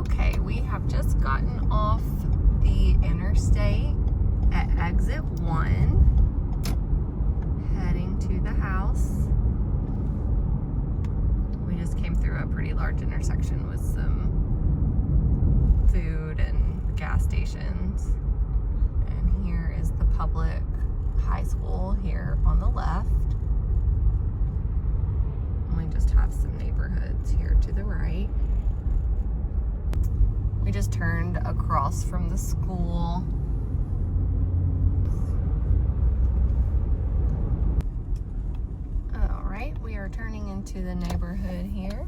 Okay, we have just gotten off the interstate at exit 1, heading to the house. We just came through a pretty large intersection with some food and gas stations. And here is the public high school here on the left. And we just have some neighborhoods here to the right. We just turned across from the school. All right, we are turning into the neighborhood here.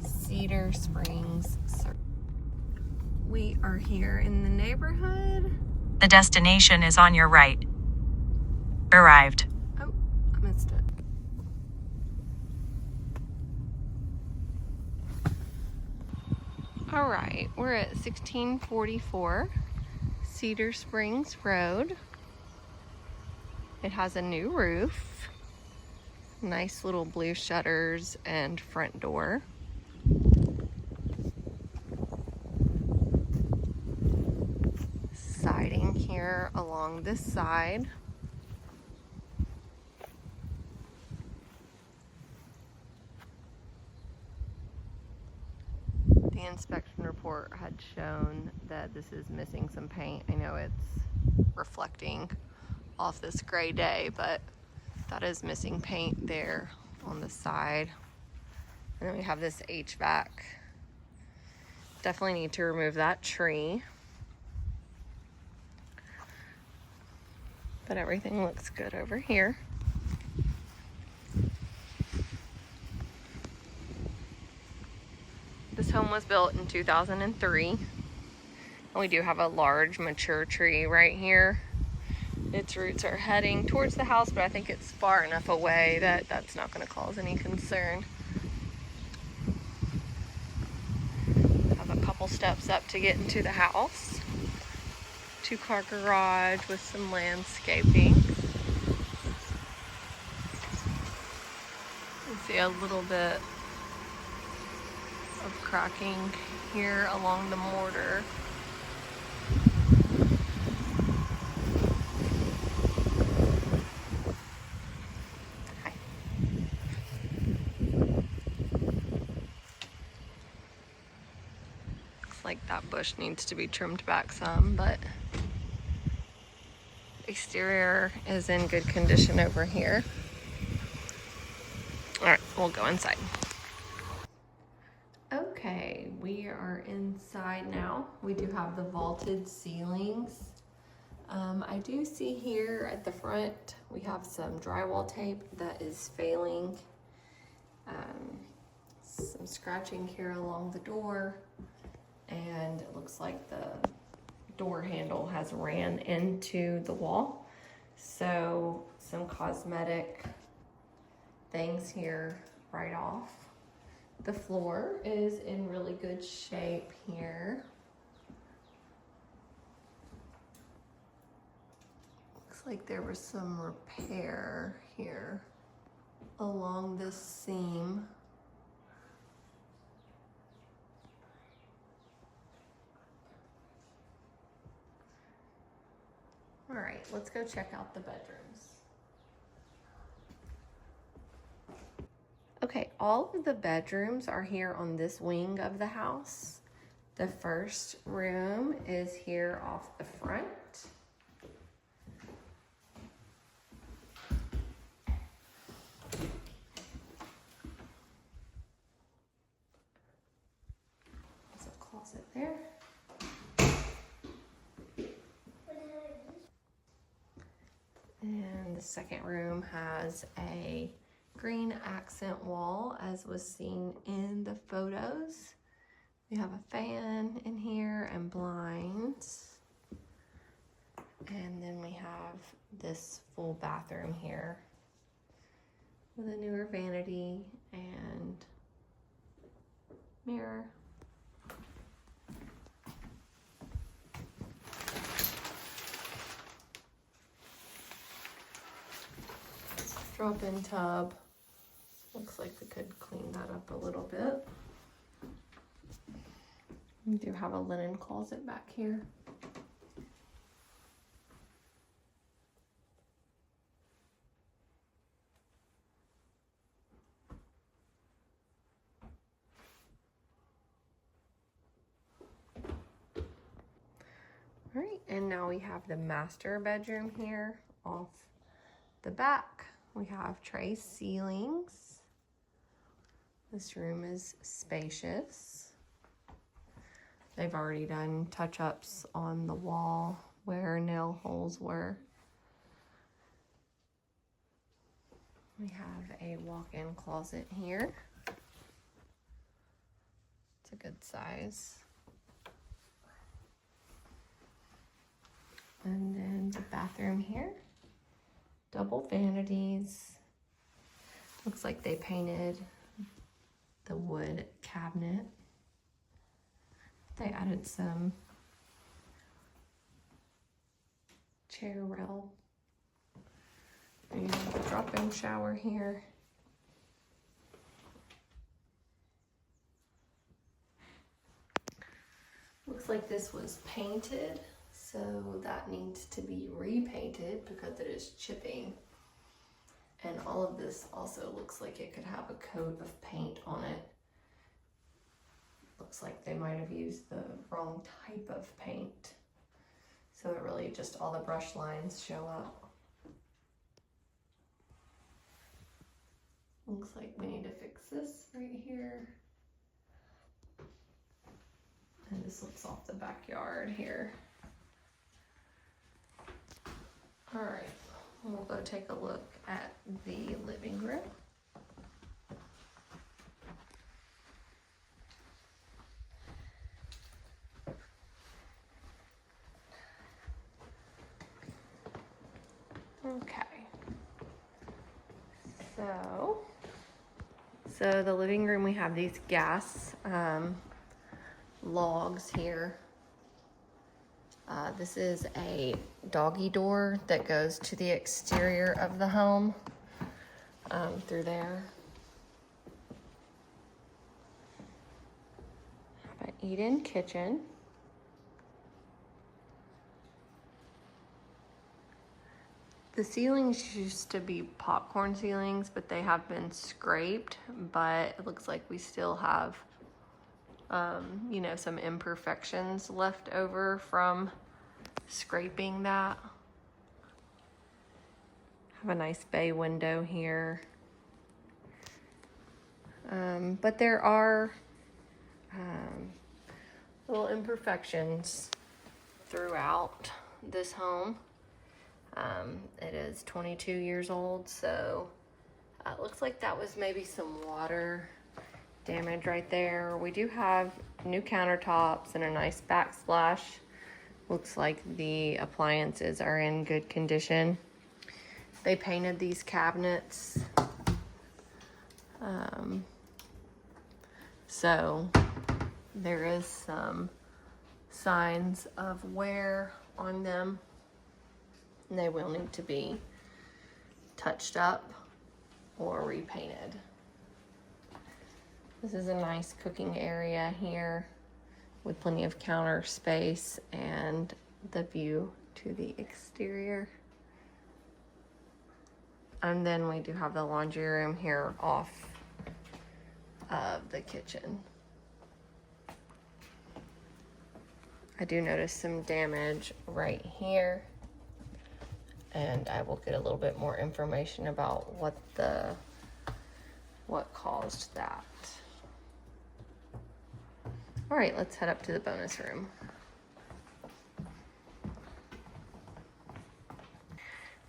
Cedar Springs. We are here in the neighborhood. The destination is on your right. Arrived. Oh, I missed it. All right, we're at 1644 Cedar Springs Road. It has a new roof, nice little blue shutters and front door. Siding here along this side. The inspection report had shown that this is missing some paint. I know it's reflecting off this gray day, but that is missing paint there on the side. And then we have this HVAC. Definitely need to remove that tree. But everything looks good over here. This home was built in 2003. And we do have a large mature tree right here. Its roots are heading towards the house, but I think it's far enough away that that's not going to cause any concern. Have a couple steps up to get into the house. 2-car garage with some landscaping. You see a little bit of cracking here along the mortar. Okay. Looks like that bush needs to be trimmed back some, but exterior is in good condition over here. All right, we'll go inside. Okay, we are inside now. We do have the vaulted ceilings. I do see here at the front, we have some drywall tape that is failing. Some scratching here along the door, and it looks like the door handle has ran into the wall. So some cosmetic things here right off. The floor is in really good shape here. Looks like there was some repair here along this seam. All right, let's go check out the bedrooms. Okay, all of the bedrooms are here on this wing of the house. The first room is here off the front. There's a closet there. And the second room has a green accent wall, as was seen in the photos. We have a fan in here and blinds. And then we have this full bathroom here with a newer vanity and mirror. Drop-in tub. Looks like we could clean that up a little bit. We do have a linen closet back here. All right, and now we have the master bedroom here. Off the back, we have tray ceilings. This room is spacious. They've already done touch-ups on the wall where nail holes were. We have a walk-in closet here. It's a good size. And then the bathroom here. Double vanities. Looks like they painted the wood cabinet. They added some chair rail. And a drop-in shower here. Looks like this was painted, so that needs to be repainted because it is chipping. And all of this also looks like it could have a coat of paint on it. Looks like they might have used the wrong type of paint. So it really just all the brush lines show up. Looks like we need to fix this right here. And this looks off the backyard here. All right, we'll go take a look at the living room. Okay. So the living room, we have these gas logs here. This is a doggy door that goes to the exterior of the home through there. Have an eat-in kitchen. The ceilings used to be popcorn ceilings, but they have been scraped, but it looks like we still have, you know, some imperfections left over from scraping that. Have a nice bay window here. But there are little imperfections throughout this home. It is 22 years old, so it looks like that was maybe some water damage right there. We do have new countertops and a nice backsplash. Looks like the appliances are in good condition. They painted these cabinets. So there is some signs of wear on them. And they will need to be touched up or repainted. This is a nice cooking area here with plenty of counter space and the view to the exterior. And then we do have the laundry room here off of the kitchen. I do notice some damage right here. And I will get a little bit more information about what caused that. All right, let's head up to the bonus room.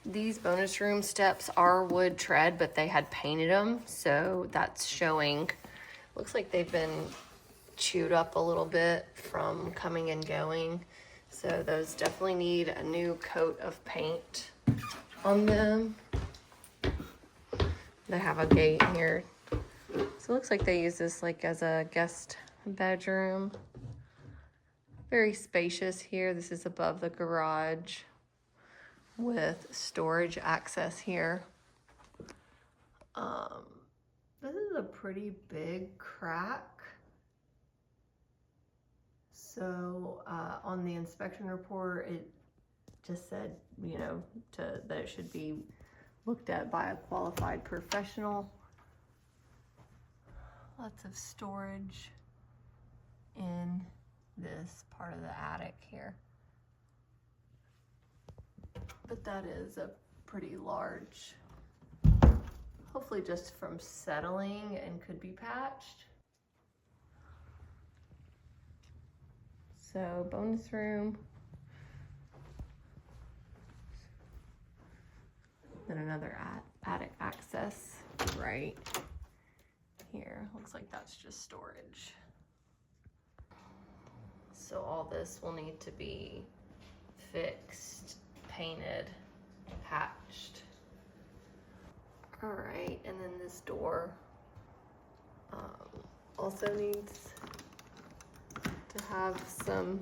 These bonus room steps are wood tread, but they had painted them, so that's showing. Looks like they've been chewed up a little bit from coming and going. So those definitely need a new coat of paint on them. They have a gate here. So it looks like they use this like as a guest bedroom. Very spacious here. This is above the garage with storage access here. This is a pretty big crack. So on the inspection report, it just said, you know, that it should be looked at by a qualified professional. Lots of storage in this part of the attic here. But that is a pretty large, hopefully just from settling, and could be patched. So bonus room. Then another attic access right here. Looks like that's just storage. So all this will need to be fixed, painted, patched. All right, and then this door also needs to have some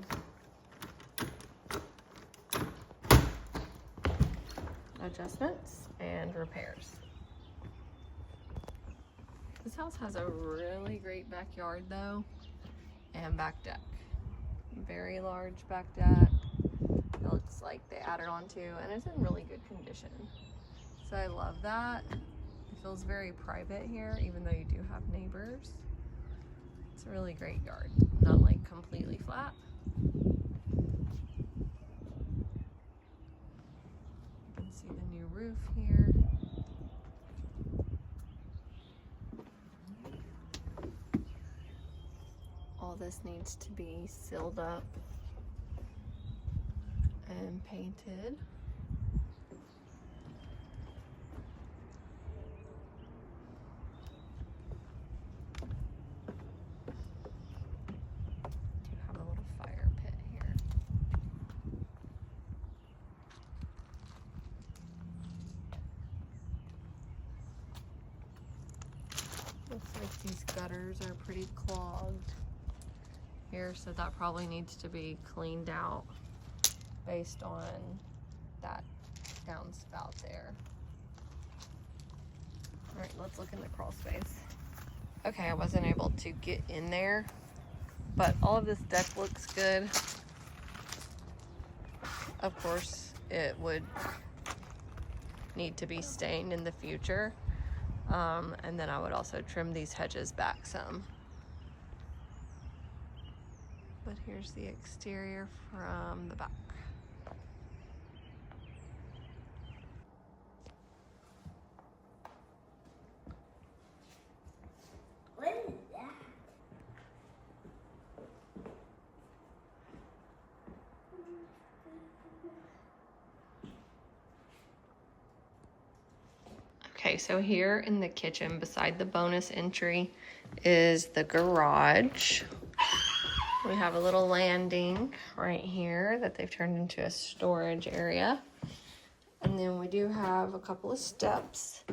adjustments and repairs. This house has a really great backyard though, and back deck. Very large back deck. It looks like they added on to, and it's in really good condition. So I love that. It feels very private here, even though you do have neighbors. It's a really great yard, not like completely flat. You can see the new roof here. All this needs to be sealed up and painted. Do have a little fire pit here. Looks like these gutters are pretty clogged here, so that probably needs to be cleaned out based on that downspout there. All right, let's look in the crawl space. Okay, I wasn't able to get in there, but all of this deck looks good. Of course, it would need to be stained in the future. And then I would also trim these hedges back some. But here's the exterior from the back. What is that? Okay, so here in the kitchen beside the bonus entry is the garage. We have a little landing right here that they've turned into a storage area. And then we do have a couple of steps.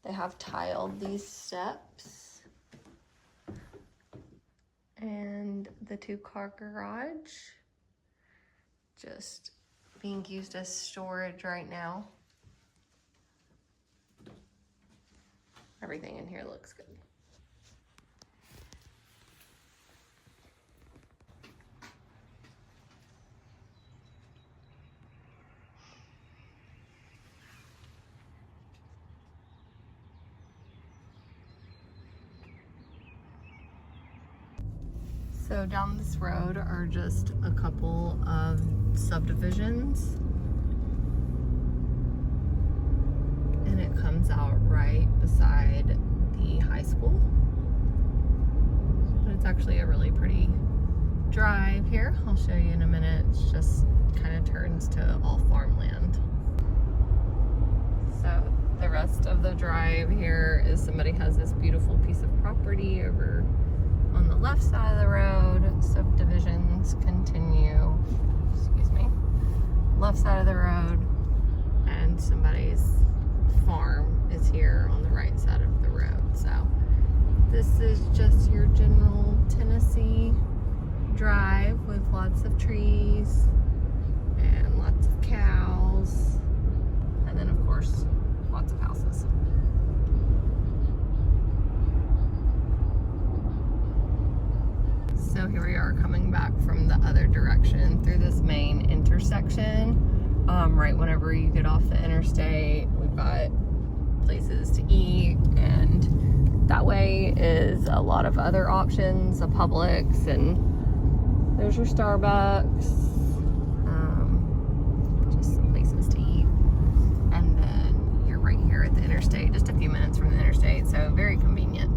They have tiled these steps. And the 2-car garage just being used as storage right now. Everything in here looks good. So down this road are just a couple of subdivisions. And it comes out right beside the high school. But it's actually a really pretty drive here. I'll show you in a minute. It's just kind of turns to all farmland. So the rest of the drive here is somebody has this beautiful piece of property over on the left side of the road. Subdivisions continue, excuse me, left side of the road, and somebody's farm is here on the right side of the road. So this is just your general Tennessee drive with lots of trees and lots of cows, and then of course lots of houses. So So here we are coming back from the other direction through this main intersection. Right whenever you get off the interstate, we've got places to eat, and that way is a lot of other options, a Publix, and there's your Starbucks, just some places to eat. And then you're right here at the interstate, just a few minutes from the interstate, so very convenient.